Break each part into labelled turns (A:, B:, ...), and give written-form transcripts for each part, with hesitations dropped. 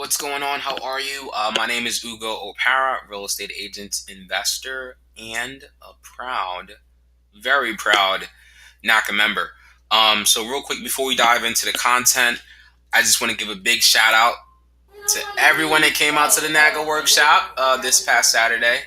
A: What's going on? How are you? My name is Ugo Opara, real estate agent, investor, and a very proud NACA member. So real quick before we dive into the content, I just want to give a big shout out to everyone that came out to the NACA workshop this past Saturday.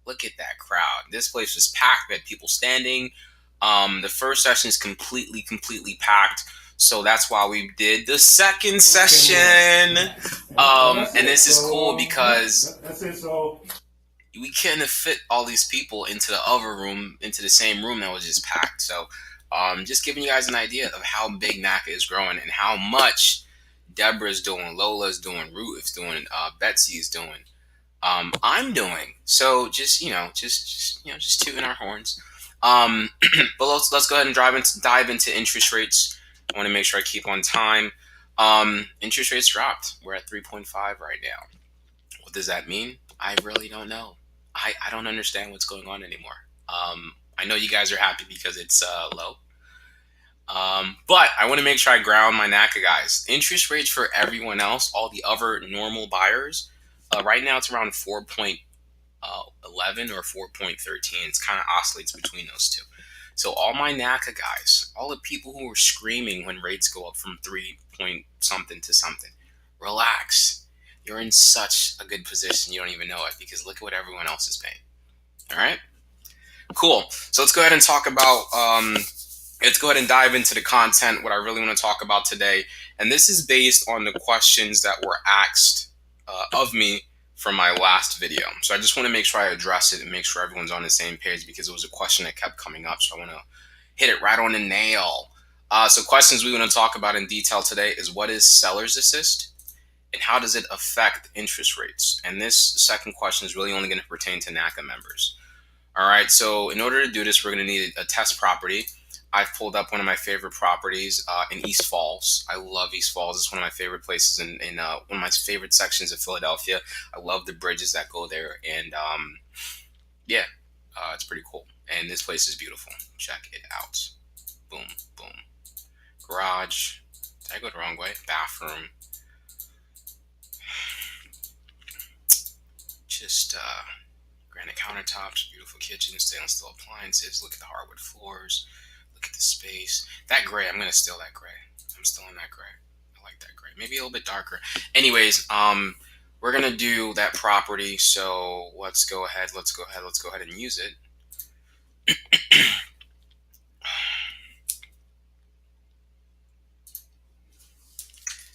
A: Look at that crowd. This place was packed. We had people standing. The first session is completely packed. So that's why we did the second session. And this is cool because we couldn't fit all these people into the other room, into the same room that was just packed. So just giving you guys an idea of how big NACA is growing and how much Deborah's doing, Lola's doing, Ruth is doing, Betsy is doing, I'm doing. So just tooting our horns. But let's go ahead and dive into interest rates. I want to make sure I keep on time. Interest rates dropped. We're at 3.5 right now. What does that mean? I really don't know. I don't understand what's going on anymore. I know you guys are happy because it's low. But I want to make sure I ground my NACA guys. Interest rates for everyone else, all the other normal buyers, right now it's around 4.11 or 4.13. It's kind of oscillates between those two. So all my NACA guys, all the people who were screaming when rates go up from 3 point something to something, relax. You're in such a good position you don't even know it because look at what everyone else is paying. All right, cool. So let's go ahead and talk about. Let's go ahead and dive into the content. What I really want to talk about today, and this is based on the questions that were asked of me from my last video. So I just want to make sure I address it and make sure everyone's on the same page because it was a question that kept coming up. So I want to hit it right on the nail. So questions we want to talk about in detail today is what is seller's assist and how does it affect interest rates? And this second question is really only going to pertain to NACA members. All right, so in order to do this, we're going to need a test property. I've pulled up one of my favorite properties in East Falls. I love East Falls. It's one of my favorite places in one of my favorite sections of Philadelphia. I love the bridges that go there. And it's pretty cool. And this place is beautiful. Check it out. Boom, boom. Garage. Did I go the wrong way? Bathroom. Just granite countertops, beautiful kitchen, stainless steel appliances. Look at the hardwood floors. Look at the space. That gray, I'm going to steal that gray. I'm still in that gray. I like that gray. Maybe a little bit darker. Anyways, we're going to do that property. So let's go ahead and use it.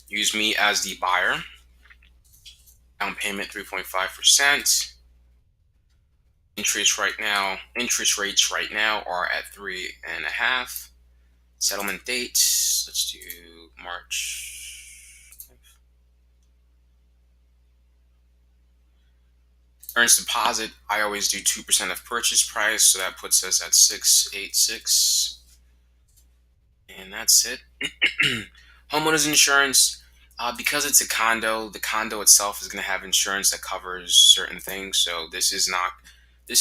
A: Use me as the buyer. Down payment 3.5%. Interest rates right now are at 3.5. Settlement date, let's do March. Earns deposit, I always do 2% of purchase price, so that puts us at 686. And that's it. Homeowners insurance. Because it's a condo, the condo itself is going to have insurance that covers certain things. So this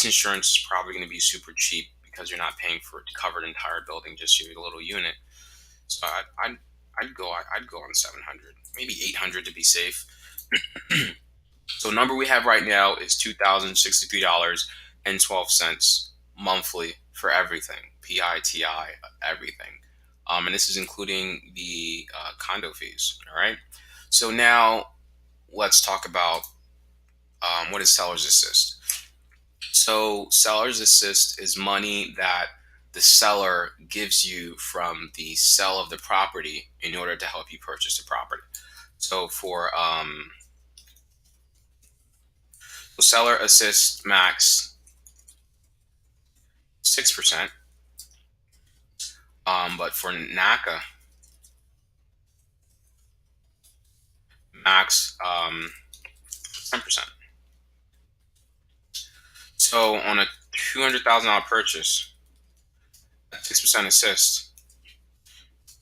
A: insurance is probably going to be super cheap because you're not paying for it to cover the entire building, just your little unit. So I'd go on 700, maybe 800 to be safe. So the number we have right now is $2,063.12 monthly for everything, PITI, everything. And this is including the condo fees. All right. So now let's talk about what is seller's assist. So seller's assist is money that the seller gives you from the sale of the property in order to help you purchase the property. So for seller assist max 6%. But for NACA, max 10%. So on a $200,000 purchase, 6% assist,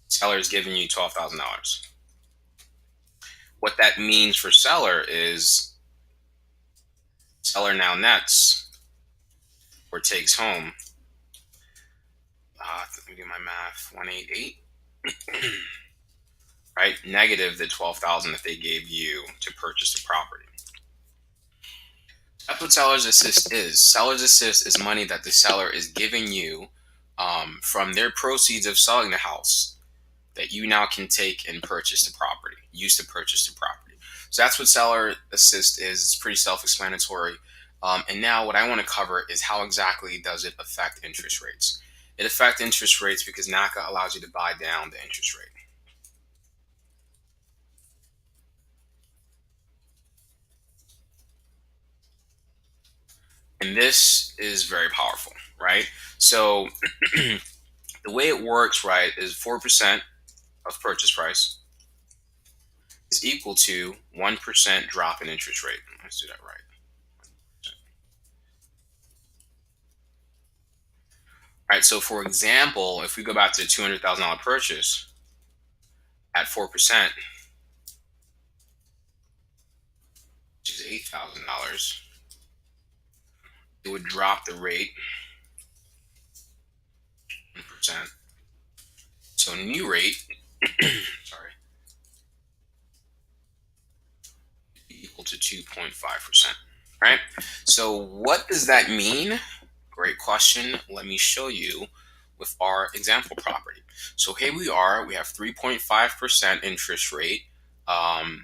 A: seller is giving you $12,000. What that means for seller is seller now nets or takes home. Let me do my math. 188. right? Negative the 12,000 that they gave you to purchase the property. That's what seller's assist is. Seller's assist is money that the seller is giving you from their proceeds of selling the house that you now can take and purchase the property, use to purchase the property. So that's what seller assist is. It's pretty self-explanatory. And now what I want to cover is how exactly does it affect interest rates? It affects interest rates because NACA allows you to buy down the interest rate. And this is very powerful, right? So the way it works, right, is 4% of purchase price is equal to 1% drop in interest rate. Let's do that right. All right, so for example, if we go back to the $200,000 purchase at 4%, which is $8,000, it would drop the rate 1%. So new rate, sorry, equal to 2.5%, right? So what does that mean? Great question. Let me show you with our example property. So here we are. We have 3.5% interest rate, and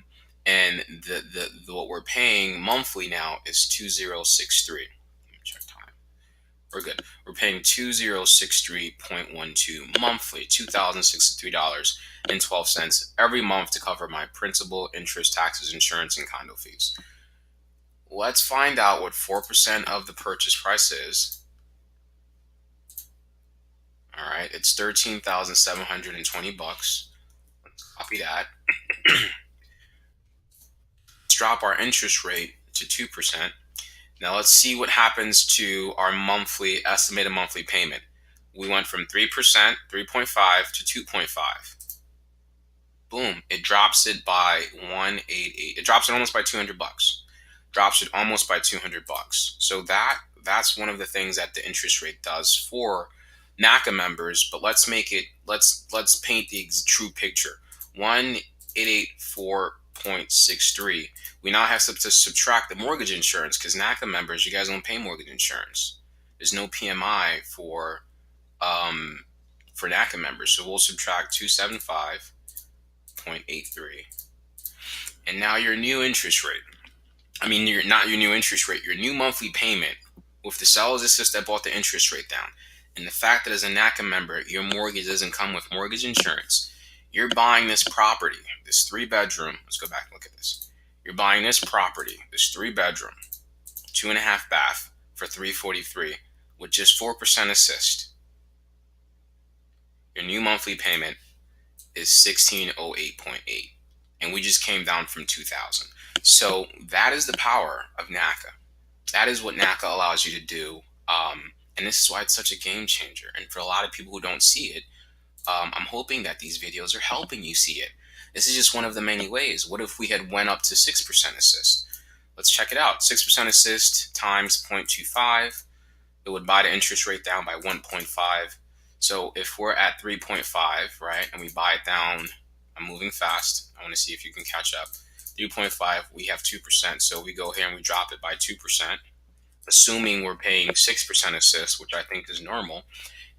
A: what we're paying monthly now is 2063. Let me check time. We're good. We're paying 2063.12 monthly, $2,063.12 every month to cover my principal, interest, taxes, insurance, and condo fees. Let's find out what 4% of the purchase price is. All right, it's $13,720. Let's copy that. Let's drop our interest rate to 2%. Now let's see what happens to our estimated monthly payment. We went from 3%, 3.5 to 2.5. Boom, it drops it by 188. It drops it almost by $200. Drops it almost by $200. So that's one of the things that the interest rate does for NACA members, but let's paint the true picture. 1,884.63. We now have to subtract the mortgage insurance because NACA members, you guys don't pay mortgage insurance. There's no PMI for NACA members, so we'll subtract 275.83. And now your new interest rate. Not your new interest rate, your new monthly payment with the seller's assist that brought the interest rate down. And the fact that as a NACA member, your mortgage doesn't come with mortgage insurance. You're buying this property, this 3-bedroom. Let's go back and look at this. You're buying this property, this 3-bedroom, 2.5 bath for $343 with just 4% assist. Your new monthly payment is $1,608.8, and we just came down from $2,000. So that is the power of NACA. That is what NACA allows you to do. And this is why it's such a game changer. And for a lot of people who don't see it, I'm hoping that these videos are helping you see it. This is just one of the many ways. What if we had went up to 6% assist? Let's check it out. 6% assist times 0.25. It would buy the interest rate down by 1.5. So if we're at 3.5, right, and we buy it down, I'm moving fast. I want to see if you can catch up. 3.5, we have 2%. So we go here and we drop it by 2%. Assuming we're paying 6% assist, which I think is normal.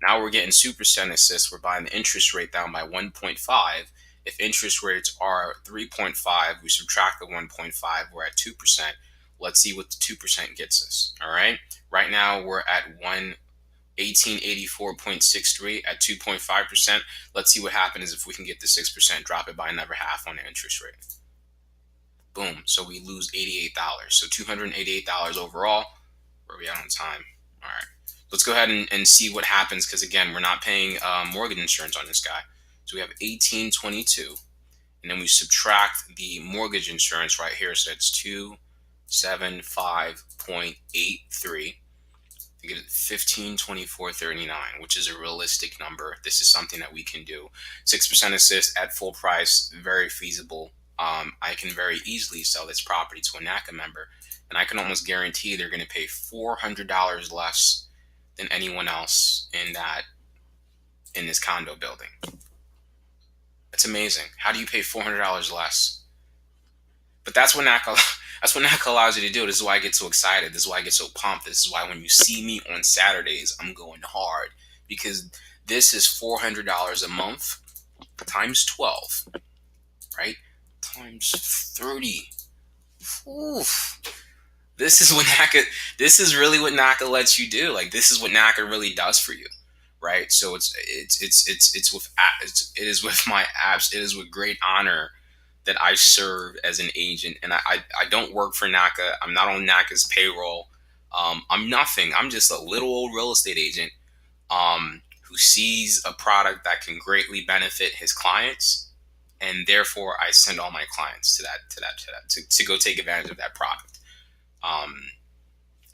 A: Now we're getting 2% assist. We're buying the interest rate down by 1.5. If interest rates are 3.5, we subtract the 1.5, we're at 2%. Let's see what the 2% gets us. All right. Right now we're at 1884.63 at 2.5%. Let's see what happens if we can get the 6%, drop it by another half on the interest rate. Boom. So we lose $88. So $288 overall. Where are we at on time? All right. Let's go ahead and see what happens because, again, we're not paying mortgage insurance on this guy. So we have 1822, and then we subtract the mortgage insurance right here. So that's 275.83. You get 1524.39, which is a realistic number. This is something that we can do. 6% assist at full price, very feasible. I can very easily sell this property to a NACA member, and I can almost guarantee they're going to pay $400 less than anyone else in this condo building. That's amazing. How do you pay $400 less? But that's what NACA that's what NACA allows you to do. This is why I get so excited. This is why I get so pumped. This is why when you see me on Saturdays, I'm going hard because this is $400 a month times 12, right? Times 30. Oof. This is what NACA. This is really what NACA lets you do. Like this is what NACA really does for you, right? So it is with my apps. It is with great honor that I serve as an agent, and I don't work for NACA. I'm not on NACA's payroll. I'm nothing. I'm just a little old real estate agent who sees a product that can greatly benefit his clients, and therefore I send all my clients to go take advantage of that product. Um,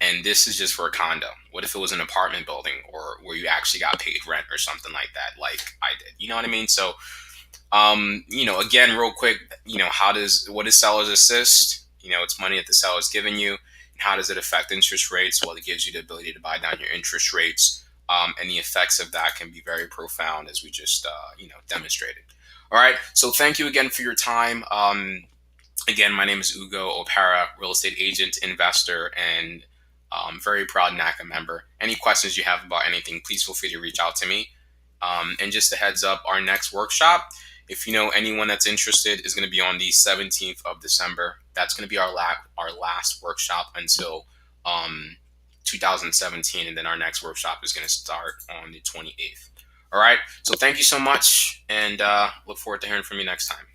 A: and this is just for a condo. What if it was an apartment building or where you actually got paid rent or something like that, like I did? You know what I mean? So, again, real quick, what is seller's assist? It's money that the seller's giving you. And how does it affect interest rates? Well, it gives you the ability to buy down your interest rates. And the effects of that can be very profound, as we just, demonstrated. All right. So thank you again for your time. Again, my name is Ugo Opera, real estate agent, investor, and very proud NACA member. Any questions you have about anything, please feel free to reach out to me. And just a heads up, our next workshop, if you know anyone that's interested, is going to be on the 17th of December. That's going to be our last workshop until 2017, and then our next workshop is going to start on the 28th. All right. So thank you so much, and look forward to hearing from you next time.